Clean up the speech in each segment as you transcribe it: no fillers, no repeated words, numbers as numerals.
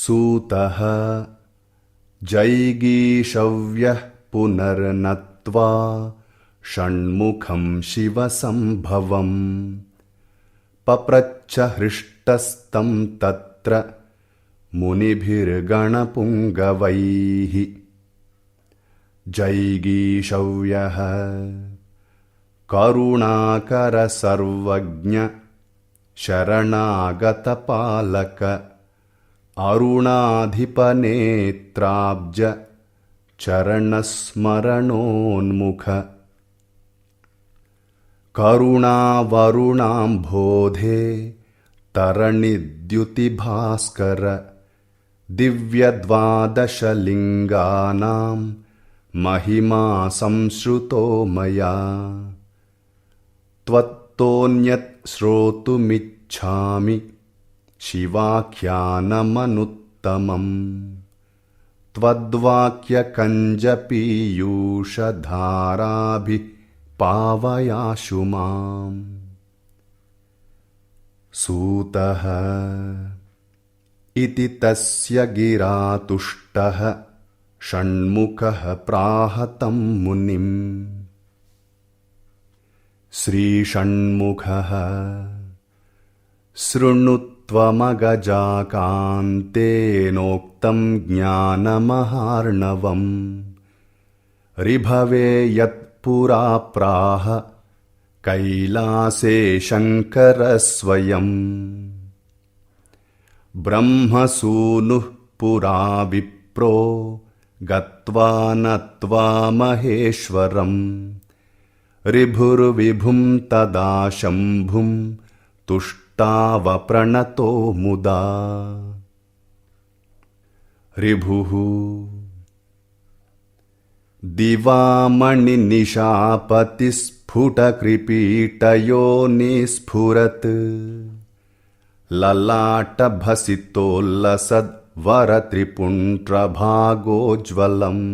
सूतः जैगीषव्यः पुनर्नत्वा षण्मुखं शिवसम्भवम् पप्रच्छ हृष्टस्तं तत्र मुनिभिर्गणपुङ्गवैः जैगीषव्यः करुणाकर सर्वज्ञ शरणागतपालक अरुणाधिपनेत्राब्ज चरणस्मरणोन्मुख करुणावरुणाम्भोधे तरणिद्युतिभास्कर दिव्यद्वादशलिङ्गानां महिमा संश्रुतो मया त्वत्तोऽन्यत् श्रोतुमिच्छामि शिवाख्यानमनुत्तमम् त्वद्वाक्यकञ्जपीयूषधाराभिः पावयाशु माम् सूतः इति तस्य गिरा तुष्टः षण्मुखः प्राहतं मुनिम् श्रीषण्मुखः शृणुत्वमगजाकान्तेनोक्तं ज्ञानमहार्णवम् ऋभवे यत्पुरा प्राह कैलासे शङ्करस्वयम् ब्रह्मसूनुः पुरा विप्रो गत्वा नत्वा महेश्वरम् ऋभुर्विभुं तदा शम्भुं तुष्टावप्रणतो मुदा ऋभुः दिवामणिनिशापतिस्फुटकृपीटयो निस्फुरत् ललाटभसितोल्लसद्वरत्रिपुण्ड्रभागोज्ज्वलम्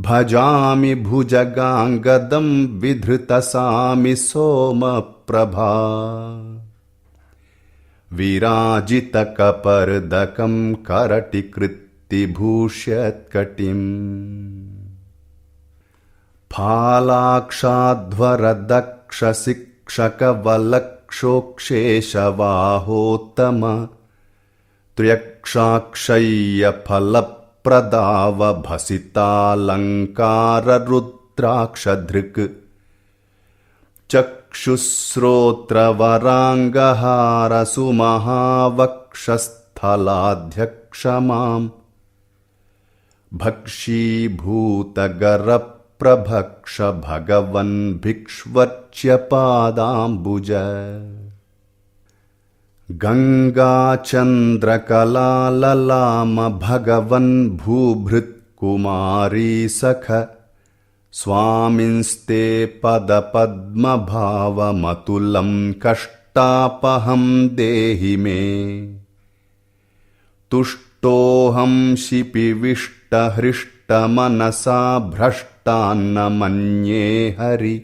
भजामि भुजगाङ्गदं विधृतसामि सोमप्रभा विराजितकपर्दकं करटिकृत्तिभूष्यत्कटिम् फालाक्षाध्वरदक्षशिक्षकवलक्षोक्षेशवाहोत्तम त्र्यक्षाक्षय्यफलप्रदावभसितालङ्काररुद्राक्षधृक् चक्षुस्रोत्रवराङ्गहारसुमहावक्षस्थलाध्यक्षमाम् भक्षीभूतगरप्रभक्ष भगवन् भिक्ष्वच्यपादाम्बुज गङ्गाचन्द्रकलाललाम भगवन् भूभृत्कुमारी सख स्वामिंस्ते पदपद्मभावमतुलं कष्टापहं देहि मे तुष्टोऽहं शिपिविष्टहृष्टमनसा भ्रष्टान्न मन्ये हरि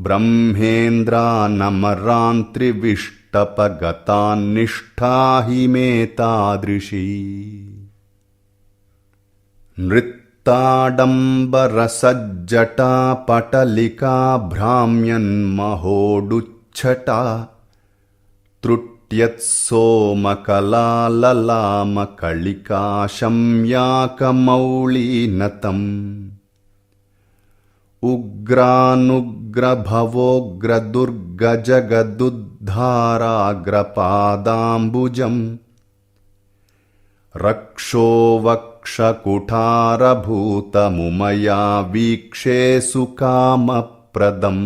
ब्रह्मेन्द्रानमरान्त्रिविष्टपगतान्निष्ठा हि मे तादृशी नृत्ताडम्बरसज्जटा पटलिका भ्राम्यन्महोडुच्छटा त्रुट्यत्सोमकलाललामकलिकाशम्याकमौळीनतम् उग्रानुग्रभवोग्रदुर्गजगदुद्धाराग्रपादाम्बुजम् रक्षोवक्षकुठारभूतमुमया वीक्षे सुकामप्रदम्